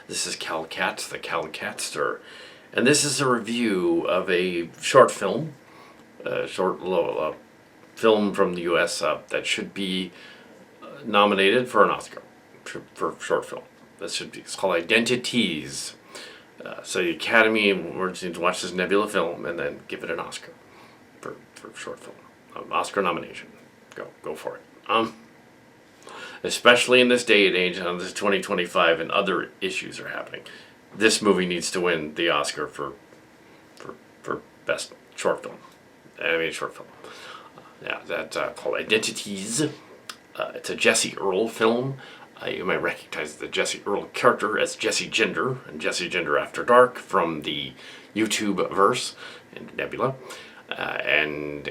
This is Cat, the Catster, and this is a review of a short film, film from the U.S. That should be nominated for an Oscar for short film. It's called Identiteaze. So the Academy, we're just need to watch this Nebula film and then give it an Oscar for short film. Oscar nomination. Go for it. Especially in this day and age, this 2025, and other issues are happening. This movie needs to win the Oscar for best short film, animated short film. That's called Identiteaze. It's a Jessie Earl film. You might recognize the Jessie Earl character as Jessie Gender and Jessie Gender After Dark from the YouTube verse and Nebula. And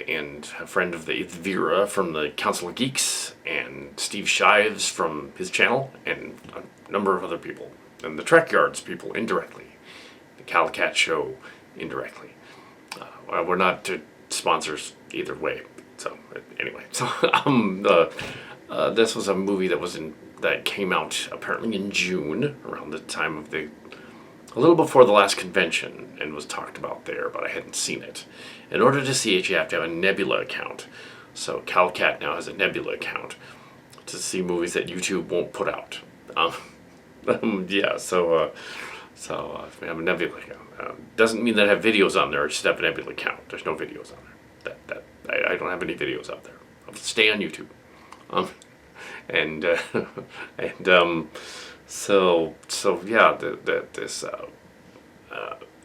a friend of the Vera from the Council of Geeks, and Steve Shives from his channel, and a number of other people, and the Trek Yards people indirectly, the Cat Show indirectly. We're not sponsors either way. So anyway, this was a movie that came out apparently in June, around the time of a little before the last convention, and was talked about there, but I hadn't seen it. In order to see it, you have to have a Nebula account. So Cat now has a Nebula account to see movies that YouTube won't put out. So we have a Nebula account. Doesn't mean that I have videos on there. I just have a Nebula account. There's no videos on there. I don't have any videos out there. I'll stay on YouTube.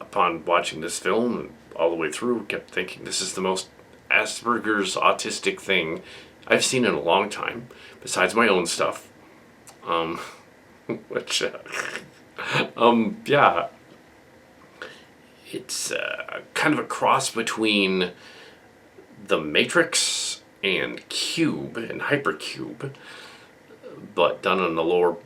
Upon watching this film all the way through, kept thinking this is the most Asperger's autistic thing I've seen in a long time, besides my own stuff. It's kind of a cross between The Matrix and Cube and Hypercube, but done on a lower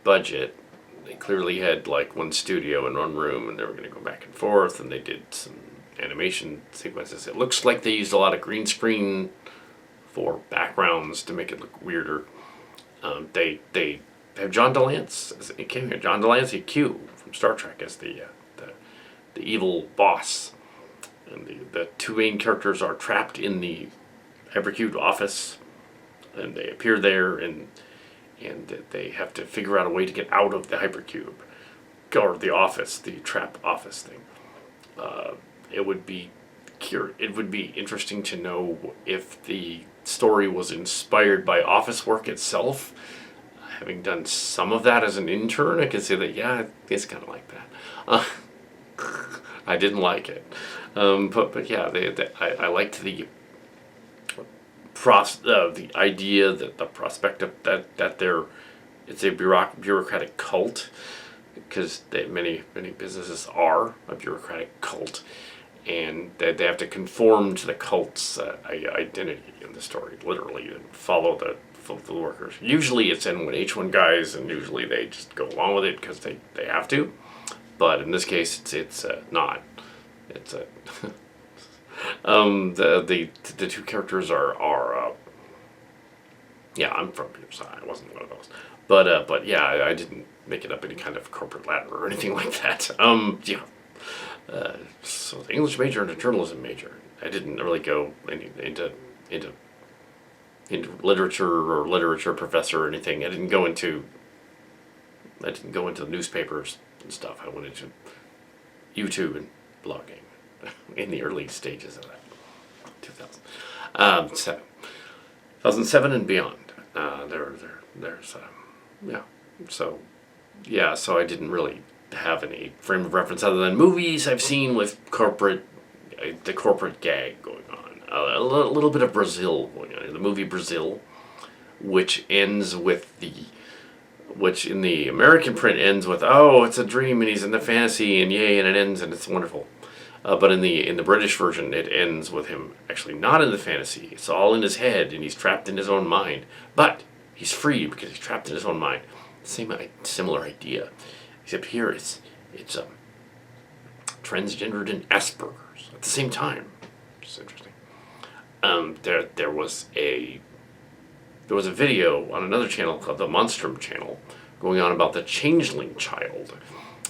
budget. They clearly had like one studio and one room, and they were going to go back and forth, and they did some animation sequences. It looks like they used a lot of green screen for backgrounds to make it look weirder. They have John DeLancie. John DeLancie, Q from Star Trek, as the evil boss, and the two main characters are trapped in the Hypercube office, and they appear there, and they have to figure out a way to get out of the Hypercube, or the office, the trap office thing. It would be interesting to know if the story was inspired by office work itself. Having done some of that as an intern, I can say that, yeah, it's kind of like that. I didn't like it, but yeah, I liked the idea, that the prospect of that it's a bureaucratic cult, because many businesses are a bureaucratic cult, and they have to conform to the cult's identity in the story, literally, and follow the workers. Usually it's H1 guys, and usually they just go along with it because they have to. But in this case, it's not. It's a the two characters are I'm from here, so I wasn't one of those. But yeah, I didn't make it up any kind of corporate ladder or anything like that. So the English major and a journalism major. I didn't really go into literature or literature professor or anything. I didn't go into the newspapers and stuff. I went into YouTube and blogging in the early stages of that. 2007 and beyond. So I didn't really have any frame of reference other than movies I've seen with the corporate gag going on. A little bit of Brazil going on. The movie Brazil, which in the American print ends with, oh, it's a dream and he's in the fantasy and yay, and it ends and it's wonderful. But in the British version, it ends with him actually not in the fantasy. It's all in his head, and he's trapped in his own mind. But he's free because he's trapped in his own mind. Similar idea, except here it's transgendered and Asperger's at the same time. Which is interesting. There was a video on another channel called the Monstrum channel going on about the changeling child,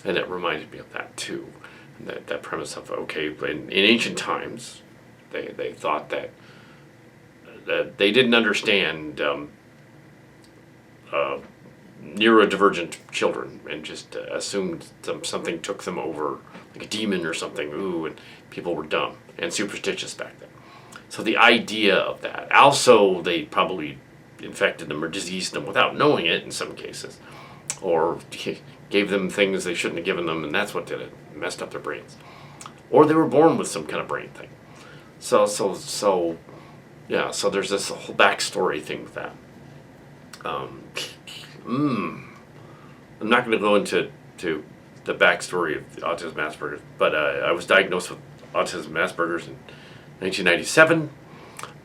and it reminded me of that too. And that premise of, okay, in ancient times, they thought that they didn't understand neurodivergent children, and just assumed something took them over, like a demon or something. Ooh, and people were dumb and superstitious back then. So the idea of that. Also, they probably infected them or diseased them without knowing it in some cases, or gave them things they shouldn't have given them, and that's what did it. Messed up their brains. Or they were born with some kind of brain thing. So yeah, so there's this whole backstory thing with that. I'm not going to go into the backstory of autism Asperger's, but I was diagnosed with autism Asperger's in 1997,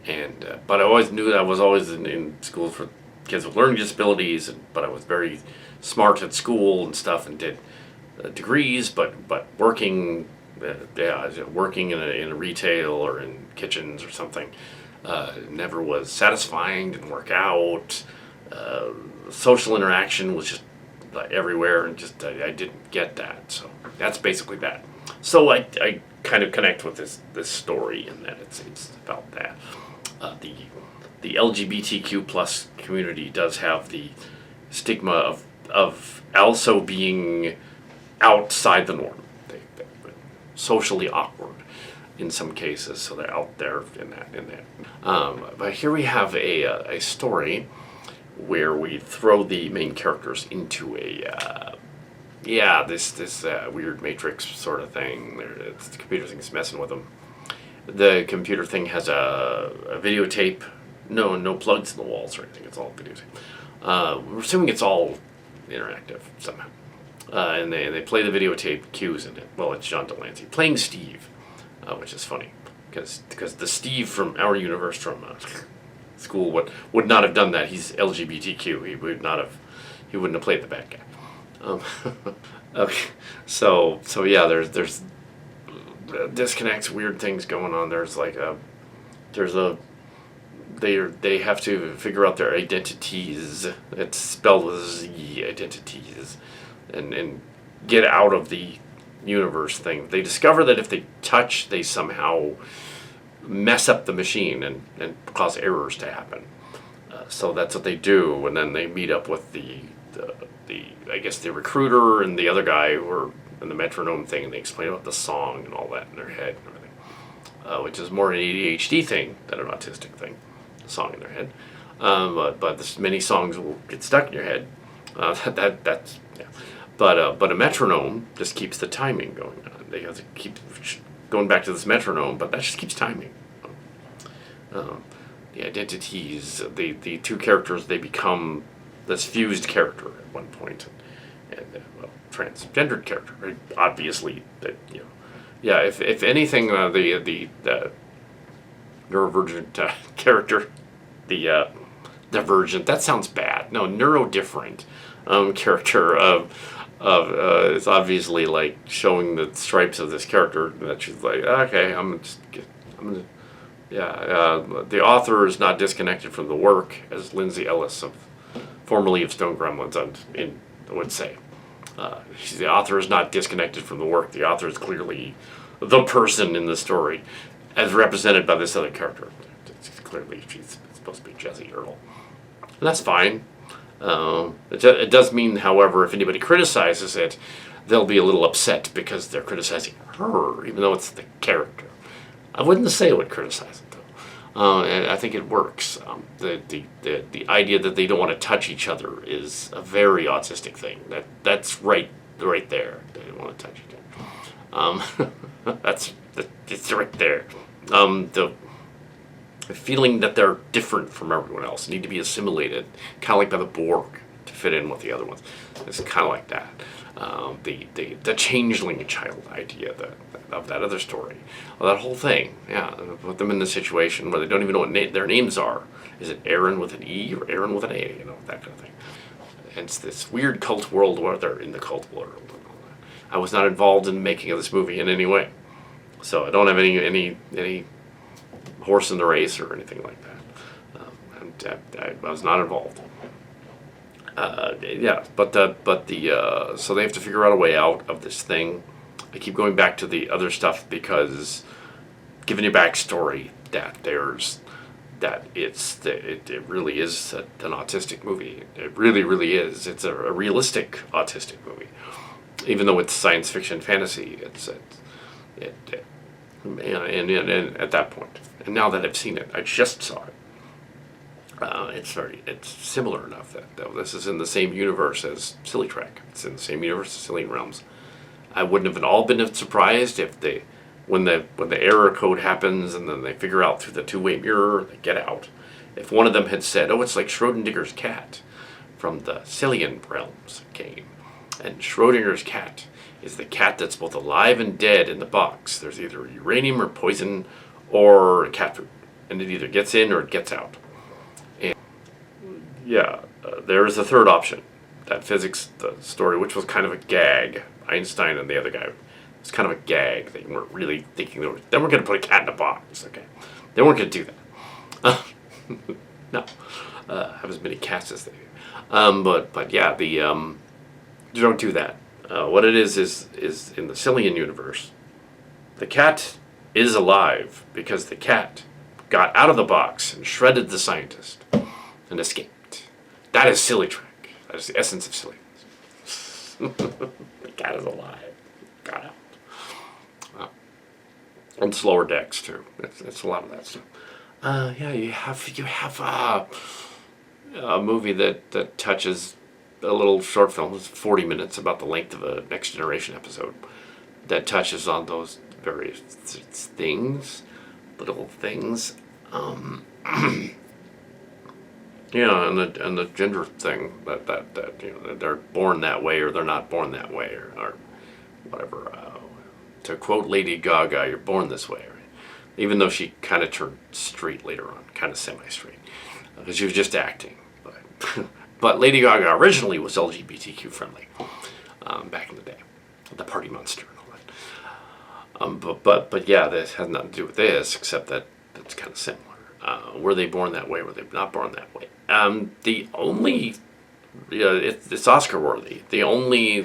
and but I always knew that I was always in school for kids with learning disabilities, but I was very smart at school and stuff, and did degrees, but working, working in a retail or in kitchens or something, never was satisfying. Didn't work out. Social interaction was just everywhere, and just I didn't get that. So that's basically that. So I kind of connect with this story in that it's about that. The LGBTQ plus community does have the stigma of also being outside the norm. They're socially awkward in some cases, so they're out there in that. But here we have a story where we throw the main characters into this weird matrix sort of thing. The computer thing's messing with them. The computer thing has a videotape. No plugs in the walls or anything. It's all videotape. We're assuming it's all interactive somehow. And they play the videotape cues in it. Well, it's John DeLancie playing Steve, which is funny because the Steve from our universe from school would not have done that. He's LGBTQ. He wouldn't have played the bad guy. Okay, so yeah, there's disconnects, weird things going on. They have to figure out their identities. It's spelled with Z, identiteaze, and get out of the universe thing. They discover that if they touch, they somehow mess up the machine and cause errors to happen. So that's what they do, and then they meet up with the I guess the recruiter and the other guy who are in the metronome thing, and they explain about the song and all that in their head and everything, which is more an ADHD thing than an autistic thing. Song in their head, but this, many songs will get stuck in your head. That's yeah. But a metronome just keeps the timing going on. They have to keep going back to this metronome, but that just keeps timing. The identities, the two characters, they become this fused character at one point, and transgendered character. Right? Obviously, that yeah. If anything, the neurodivergent character, the divergent. That sounds bad. No, neurodivergent character is obviously like showing the stripes of this character. That she's like, okay, I'm gonna. Yeah, the author is not disconnected from the work, as Lindsay Ellis, formerly of Stone Gremlins, would say. The author is not disconnected from the work. The author is clearly the person in the story, as represented by this other character. Clearly, she's supposed to be Jessie Earl. And that's fine. It does mean, however, if anybody criticizes it, they'll be a little upset because they're criticizing her, even though it's the character. I wouldn't say I would criticize it, though. And I think it works. The idea that they don't want to touch each other is a very autistic thing. That's right there. They don't want to touch each other. It's right there. The feeling that they're different from everyone else, need to be assimilated, kind of like by the Borg to fit in with the other ones. It's kind of like that. The changeling child idea of that other story, that whole thing. Yeah, put them in the situation where they don't even know what their names are. Is it Aaron with an E or Aaron with an A? That kind of thing. And it's this weird cult world where they're in the cult world. And all that. I was not involved in the making of this movie in any way. So I don't have any horse in the race or anything like that. I was not involved. Yeah, so they have to figure out a way out of this thing. I keep going back to the other stuff because giving you backstory that it really is an autistic movie. It really, really is. It's a realistic autistic movie, even though it's science fiction fantasy. And at that point, and now that I've seen it, I just saw it. It's similar enough that though this is in the same universe as Silly Track. It's in the same universe as Silly Realms. I wouldn't have at all been surprised if when the error code happens and then they figure out through the two-way mirror, they get out. If one of them had said, "Oh, it's like Schrodinger's cat from the Cillian Realms game," and Schrodinger's cat is the cat that's both alive and dead in the box. There's either uranium or poison or cat food, and it either gets in or it gets out. Yeah, there is a third option. That physics the story, which was kind of a gag. Einstein and the other guy, it's kind of a gag. They weren't really thinking they were going to put a cat in a box. Okay, they weren't going to do that. No, have as many cats as they do. But yeah, you don't do that. What it is in the Cillian universe, the cat is alive because the cat got out of the box and shredded the scientist and escaped. That is Silly Track. That is the essence of silliness. The cat is alive. Got out. And slower decks too. It's a lot of that stuff. Yeah, you have a movie that touches a little short film. It's 40 minutes, about the length of a Next Generation episode, that touches on those various things, little things. Yeah, and the gender thing that they're born that way or they're not born that way or whatever. To quote Lady Gaga, "You're born this way," right? Even though she kind of turned straight later on, kind of semi-straight, because she was just acting. But Lady Gaga originally was LGBTQ friendly back in the day, the Party Monster and all that. But yeah, this has nothing to do with this, except that it's kind of similar. Were they born that way? Were they not born that way? The only, it's Oscar worthy. The only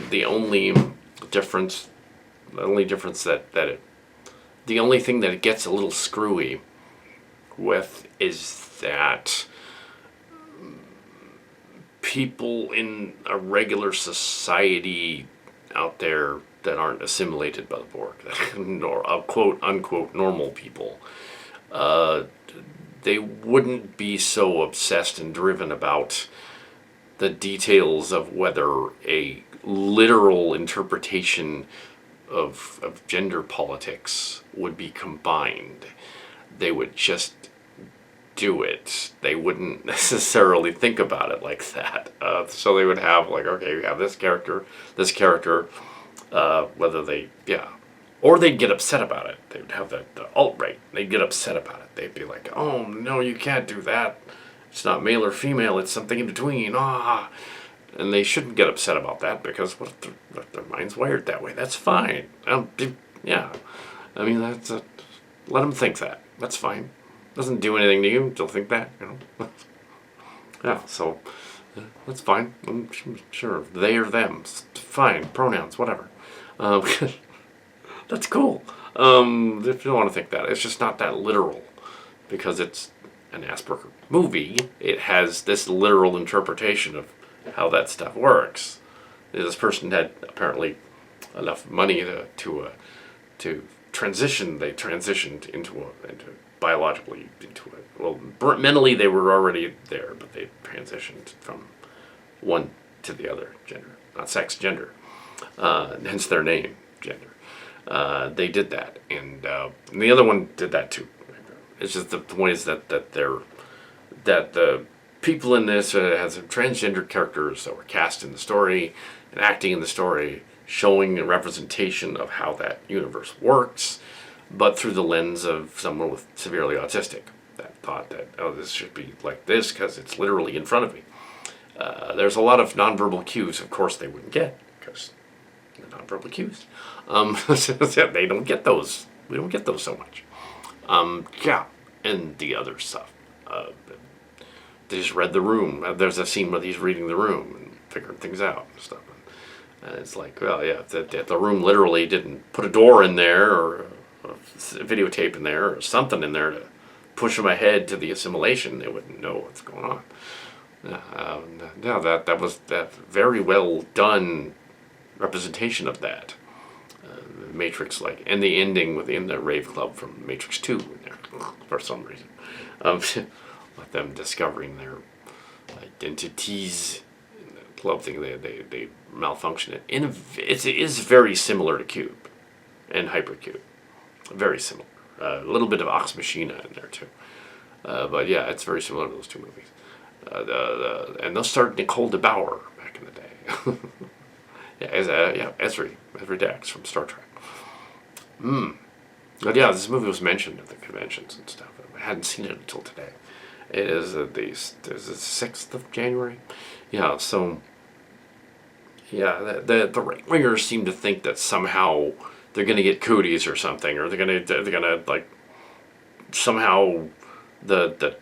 difference, the only thing that it gets a little screwy with is that people in a regular society out there that aren't assimilated by the Borg, or quote unquote normal people, they wouldn't be so obsessed and driven about the details of whether a literal interpretation of gender politics would be combined. They would just do it. They wouldn't necessarily think about it like that. So they would have like, okay, we have this character, whether they, yeah. Or they'd get upset about it. They would have the alt-right. They'd get upset about it. They'd be like, "Oh, no, you can't do that. It's not male or female. It's something in between. Ah." And they shouldn't get upset about that because what if their mind's wired that way? That's fine. Yeah. I mean, let them think that. That's fine. Doesn't do anything to you. They'll think that, Yeah, so that's fine. I'm sure they or them. Fine. Pronouns, whatever. That's cool. If you don't want to think that, it's just not that literal, because it's an Asperger movie. It has this literal interpretation of how that stuff works. This person had apparently enough money to transition. They transitioned biologically into it. Well, mentally they were already there, but they transitioned from one to the other gender, not sex, gender. Hence their name, gender. They did that, and the other one did that too. It's just the point is that the people in this have some transgender characters that were cast in the story and acting in the story, showing a representation of how that universe works, but through the lens of someone with severely autistic that thought that, oh, this should be like this because it's literally in front of me. There's a lot of nonverbal cues, of course, they wouldn't get because they're nonverbal cues. They don't get those. We don't get those so much. Yeah, and the other stuff. they just read the room. There's a scene where he's reading the room and figuring things out and stuff. And it's like, well, yeah, if the room literally didn't put a door in there or a videotape in there or something in there to push them ahead to the assimilation, they wouldn't know what's going on. Yeah, that was that very well done representation of that. Matrix, like, and the ending within the rave club from Matrix 2 in there for some reason. With them discovering their identities in the club thing, they malfunction it. It is very similar to Cube and Hypercube. Very similar. A little bit of Ox Machina in there too. But yeah, it's very similar to those two movies. And those starred Nicole DeBauer back in the day. Ezri Dax from Star Trek. But yeah, this movie was mentioned at the conventions and stuff. I hadn't seen it until today. It is the 6th of January. Yeah, so yeah, the right wingers seem to think that somehow they're gonna get cooties or something, or they're gonna like somehow the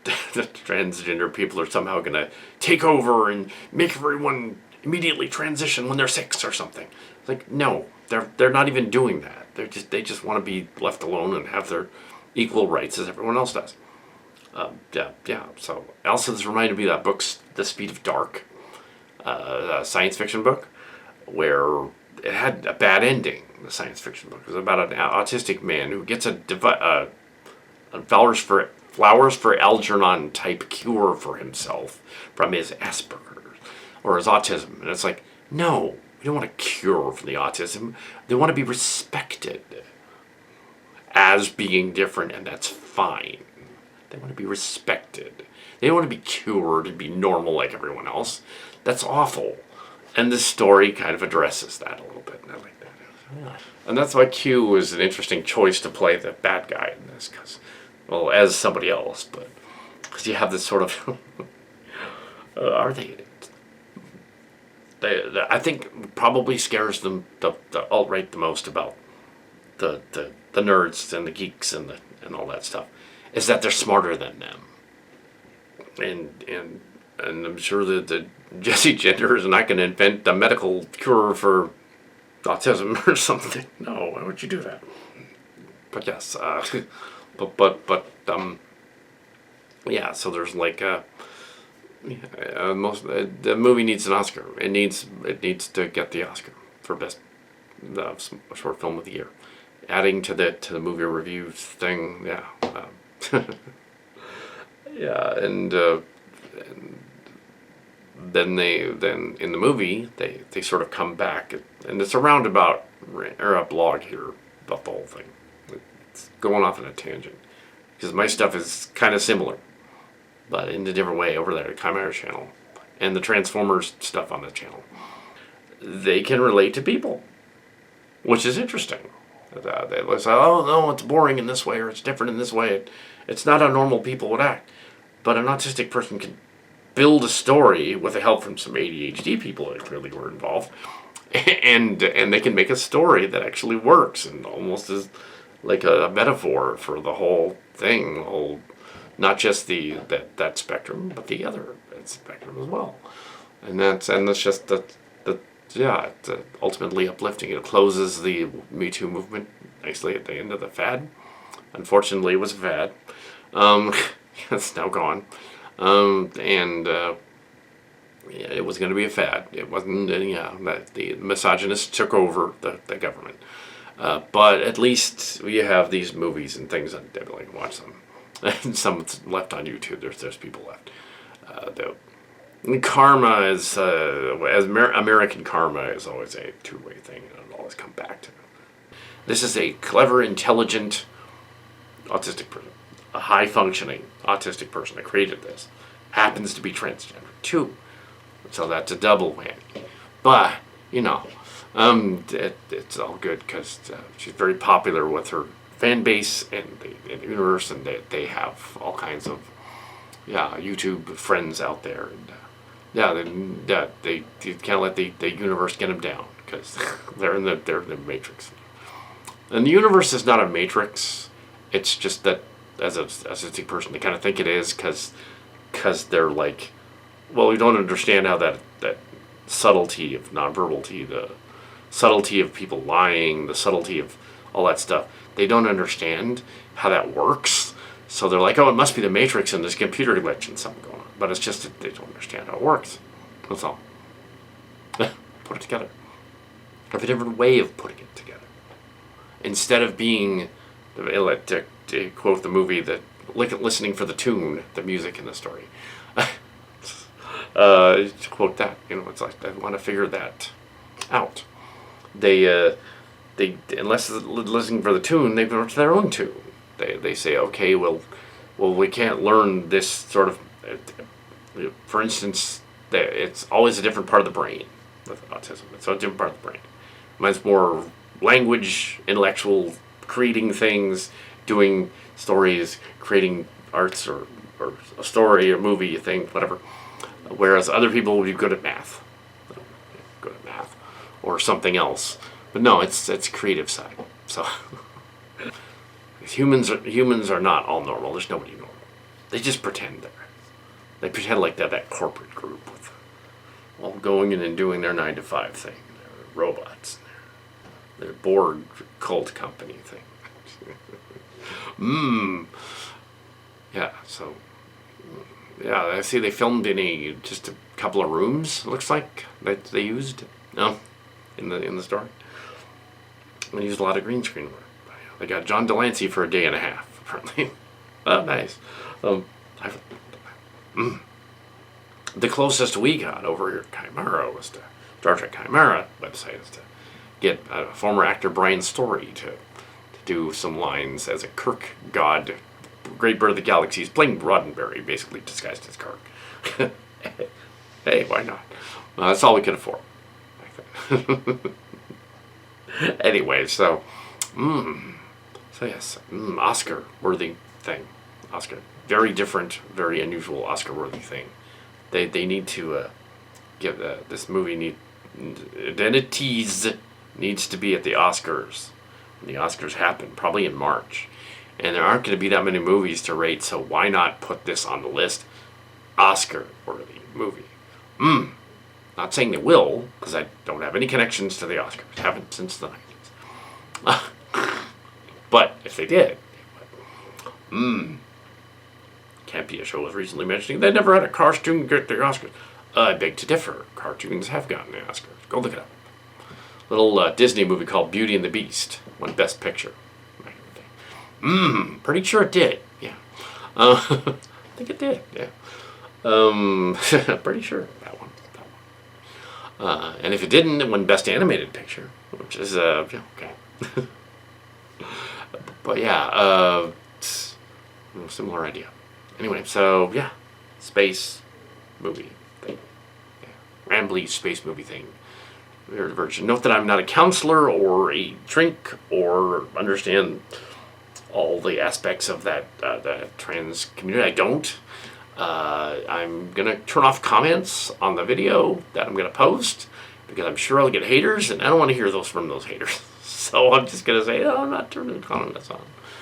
transgender people are somehow gonna take over and make everyone immediately transition when they're 6 or something. Like, no, they're not even doing that. They just want to be left alone and have their equal rights as everyone else does. So also this reminded me of that book, The Speed of Dark, a science fiction book, where it had a bad ending. The science fiction book. It was about an autistic man who gets a flowers for Algernon type cure for himself from his Asperger's or his autism, and it's like, no. They don't want a cure for the autism. They want to be respected as being different, and that's fine. They want to be respected. They don't want to be cured and be normal like everyone else. That's awful. And this story kind of addresses that a little bit, and I like that. And that's why Q was an interesting choice to play the bad guy in this, because, well, as somebody else, but because you have this sort of, are they? I think probably scares them the alt-right the most about the nerds and the geeks and all that stuff is that they're smarter than them, and I'm sure that the Jessie Gender is not going to invent a medical cure for autism or something. No, why would you do that? But yes, yeah. So there's like the movie needs an Oscar. It needs to get the Oscar for best short film of the year. Adding to the movie reviews thing, yeah, yeah, and then in the movie they sort of come back, and it's a roundabout or a blog here about the whole thing. It's going off on a tangent because my stuff is kind of similar, but in a different way over there at Chimera channel, and the Transformers stuff on the channel. They can relate to people, which is interesting. They say, oh no, it's boring in this way, or it's different in this way. It's not how normal people would act. But an autistic person can build a story with the help from some ADHD people that clearly were involved, and they can make a story that actually works and almost is like a metaphor for the whole thing, not just that spectrum, but the other spectrum as well. And that's just it's ultimately uplifting. It closes the Me Too movement nicely at the end of the fad. Unfortunately, it was a fad. It's now gone. It was going to be a fad. It wasn't, the misogynists took over the government. But at least we have these movies and things on Debbie, like watch them. And some left on YouTube. There's people left. Karma is, American karma is always a two-way thing, and it'll always come back to it. This is a clever, intelligent, autistic person. A high-functioning autistic person that created this. Happens to be transgender, too. So that's a double whammy. But, it's all good because she's very popular with her fan base and the universe, and they have all kinds of YouTube friends out there, and they can't let the universe get them down because they're in the matrix. And the universe is not a matrix. It's just that as a person, they kind of think it is because because they're like, well, we don't understand how that subtlety of nonverbality, the subtlety of people lying, the subtlety of all that stuff. They don't understand how that works. So they're like, oh, it must be the Matrix and this computer glitch and something going on. But it's just that they don't understand how it works. That's all. Put it together. Have a different way of putting it together. Instead of being, to quote the movie, listening for the tune, the music in the story. To quote that, it's like they want to figure that out. They unless listening for the tune, they go to their own tune. They say, okay, well, we can't learn this sort of. For instance, it's always a different part of the brain with autism. It's a different part of the brain. Mine's more language, intellectual, creating things, doing stories, creating arts or a story, a movie, a thing, whatever. Whereas other people will be good at math, or something else. But no, it's creative side. So humans are not all normal. There's nobody normal. They just pretend they're. They pretend like they're that corporate group with all going in and doing their 9-to-5 thing. They're robots. They're Borg cult company thing. Yeah. So. Yeah, I see they filmed in just a couple of rooms. It looks like that they used in the story. They used a lot of green screen work. They got John DeLancie for a day and a half, apparently. Oh, nice. The closest we got over here at Chimera was to Star Trek Chimera website is to get former actor Brian Story to do some lines as a Kirk god. Great Bird of the Galaxy. He's playing Roddenberry, basically disguised as Kirk. Hey, why not? That's all we could afford. Anyway, so yes, Oscar-worthy thing. Oscar, very different, very unusual Oscar-worthy thing. They need to give this movie Identiteaze needs to be at the Oscars. When the Oscars happen, probably in March. And there aren't going to be that many movies to rate, so why not put this on the list? Oscar-worthy movie. Not saying they will, because I don't have any connections to the Oscars. Haven't since the 90s. But if they did, Campia Show was recently mentioning they never had a cartoon get the Oscars. I beg to differ. Cartoons have gotten the Oscars. Go look it up. Little Disney movie called Beauty and the Beast won Best Picture. Pretty sure it did. Yeah. I think it did. Yeah. Pretty sure that one. And if it didn't, it won Best Animated Picture, which is okay. But yeah, similar idea. Anyway, so yeah, space movie thing. Yeah. Rambly space movie thing. Weird version. Note that I'm not a counselor or a drink or understand all the aspects of that the trans community. I don't. I'm gonna turn off comments on the video that I'm gonna post because I'm sure I'll get haters, and I don't want to hear those from those haters. So I'm just gonna say, I'm not turning comments on.